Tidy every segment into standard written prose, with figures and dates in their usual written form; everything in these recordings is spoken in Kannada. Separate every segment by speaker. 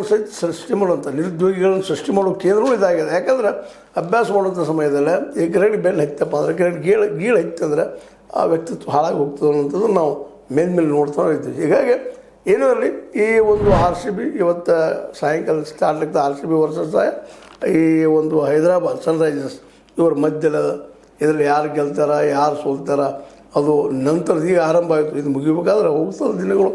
Speaker 1: ಸಹಿತ ಸೃಷ್ಟಿ ಮಾಡುವಂಥ ನಿರುದ್ಯೋಗಿಗಳನ್ನು ಸೃಷ್ಟಿ ಮಾಡೋ ಕೇಂದ್ರವೂ ಇದಾಗಿದೆ. ಯಾಕಂದ್ರೆ ಅಭ್ಯಾಸ ಮಾಡುವಂಥ ಸಮಯದಲ್ಲೇ ಈ ಗ್ರೇಡ್ ಬೆನ್ನು ಹತ್ತಪ್ಪ ಅಂದ್ರೆ ಗ್ರೇಡ್ ಗೀಳು ಹತ್ತಂದ್ರೆ ಆ ವ್ಯಕ್ತಿತ್ವ ಹಾಳಾಗಿ ಹೋಗ್ತದೆ ಅನ್ನೋಂಥದ್ದು ನಾವು ಮೇಲ್ಮೇಲೆ ನೋಡ್ತಾ ಇರ್ತೀವಿ. ಹೀಗಾಗಿ ಏನೂ ಇರಲಿ, ಈ ಒಂದು RCB ಇವತ್ತು ಸಾಯಂಕಾಲ ಸ್ಟಾರ್ಟ್ ಆಗ್ತದೆ. RCB ವರ್ಸಸ್ ಈ ಒಂದು ಹೈದರಾಬಾದ್ ಸನ್ರೈಸರ್ಸ್ ಇವ್ರ ಮಧ್ಯದ ಇದರಲ್ಲಿ ಯಾರು ಗೆಲ್ತಾರ ಯಾರು ಸೋಲ್ತಾರ ಅದು ನಂತರದ ಈಗ ಆರಂಭ ಆಯಿತು. ಇದು ಮುಗಿಬೇಕಾದ್ರೆ ಹೋಗ್ತದೆ ದಿನಗಳು.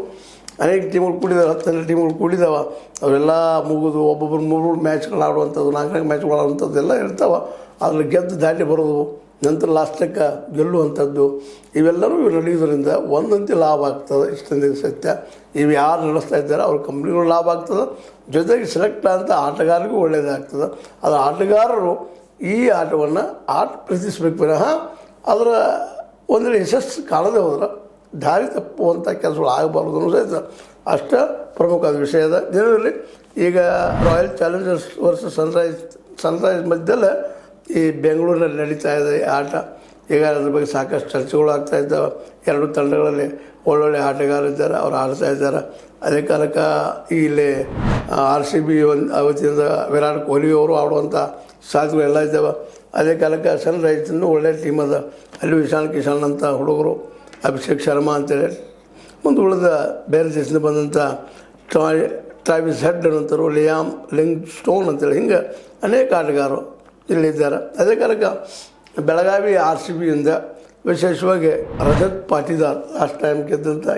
Speaker 1: ಅನೇಕ ಟೀಮ್ಗಳು ಕೂಡಿದಾವೆ, 10 ಟೀಮ್ಗಳು ಕೂಡಿದಾವೆ. ಅವೆಲ್ಲ ಮುಗಿದು ಒಬ್ಬೊಬ್ಬರು 3 ಮ್ಯಾಚ್ಗಳು ಆಡುವಂಥದ್ದು, 4 ಮ್ಯಾಚ್ಗಳು ಆಡುವಂಥದ್ದು ಎಲ್ಲ ಇರ್ತಾವೆ. ಅದ್ರಲ್ಲಿ ಗೆದ್ದು ದಾಟಿ ಬರೋದು, ನಂತರ ಲಾಸ್ಟಕ್ಕೆ ಗೆಲ್ಲುವಂಥದ್ದು ಇವೆಲ್ಲವೂ ಇವು ನಡೆಯೋದ್ರಿಂದ ಒಂದಂತೆ ಲಾಭ ಆಗ್ತದೆ. ಇಷ್ಟೊಂದು ಸತ್ಯ. ಇವು ಯಾರು ನಡೆಸ್ತಾ ಇದ್ದಾರೆ ಅವ್ರ ಕಂಪ್ನಿಗಳು ಲಾಭ ಆಗ್ತದೆ, ಜೊತೆಗೆ ಸೆಲೆಕ್ಟ್ ಆದಂಥ ಆಟಗಾರರಿಗೂ ಒಳ್ಳೆಯದಾಗ್ತದೆ. ಅದು ಆಟಗಾರರು ಈ ಆಟವನ್ನು ಪ್ರೀತಿಸ್ಬೇಕು ವಿನಃ ಅದರ ಒಂದರಲ್ಲಿ ಯಶಸ್ಸು ಕಾಣದೇ ಹೋದ್ರೆ ದಾರಿ ತಪ್ಪುವಂಥ ಕೆಲಸಗಳು ಆಗಬಾರ್ದು ಅನ್ನೋ ಸಹಿತ ಅಷ್ಟೇ ಪ್ರಮುಖವಾದ ವಿಷಯದ ದಿನದಲ್ಲಿ. ಈಗ ರಾಯಲ್ ಚಾಲೆಂಜರ್ಸ್ ವರ್ಸಸ್ ಸನ್ರೈಸ್ ಮಧ್ಯದಲ್ಲೇ ಈ ಬೆಂಗಳೂರಿನಲ್ಲಿ ನಡೀತಾ ಇದೆ ಆಟ. ಈಗ ಅದ್ರ ಬಗ್ಗೆ ಸಾಕಷ್ಟು ಚರ್ಚೆಗಳು ಆಗ್ತಾ ಇದ್ದಾವೆ. 2 ತಂಡಗಳಲ್ಲಿ ಒಳ್ಳೊಳ್ಳೆ ಆಟಗಾರರಿದ್ದಾರೆ, ಅವ್ರು ಆಡ್ತಾ ಇದ್ದಾರೆ. ಅದೇ ಕಾಲಕ್ಕೆ ಇಲ್ಲಿ RCB ಅವತ್ತಿಂದ ವಿರಾಟ್ ಕೊಹ್ಲಿ ಅವರು ಆಡುವಂಥ ಸಾಧ್ಯತೆಗಳೆಲ್ಲ ಇದ್ದಾವೆ. ಅದೇ ಕಾಲಕ್ಕೆ ಸನ್ರೈಸರ್ಸನ್ನು ಒಳ್ಳೆಯ ಟೀಮ್ ಅದ. ಅಲ್ಲಿ ಇಶಾನ್ ಕಿಶನ್ ಅಂತ ಹುಡುಗರು, ಅಭಿಷೇಕ್ ಶರ್ಮಾ ಅಂತೇಳಿ, ಮುಂದೆ ಉಳಿದ ಬೇರೆ ದೇಶದಿಂದ ಬಂದಂಥ ಟ್ರಾವಿಸ್ ಹೆಡ್ ಅನ್ನಂಥರು, ಲಿಯಾಮ್ ಲಿಂಗ್ಸ್ಟೋನ್ ಅಂತೇಳಿ ಹಿಂಗೆ ಅನೇಕ ಆಟಗಾರರು ಇಲ್ಲಿದ್ದಾರೆ. ಅದೇ ಕಾಲಕ್ಕೆ ಬೆಳಗಾವಿ RCBಯಿಂದ ವಿಶೇಷವಾಗಿ ರಜತ್ ಪಾಟೀದಾರ್ ಲಾಸ್ಟ್ ಟೈಮ್ ಗೆದ್ದಂಥ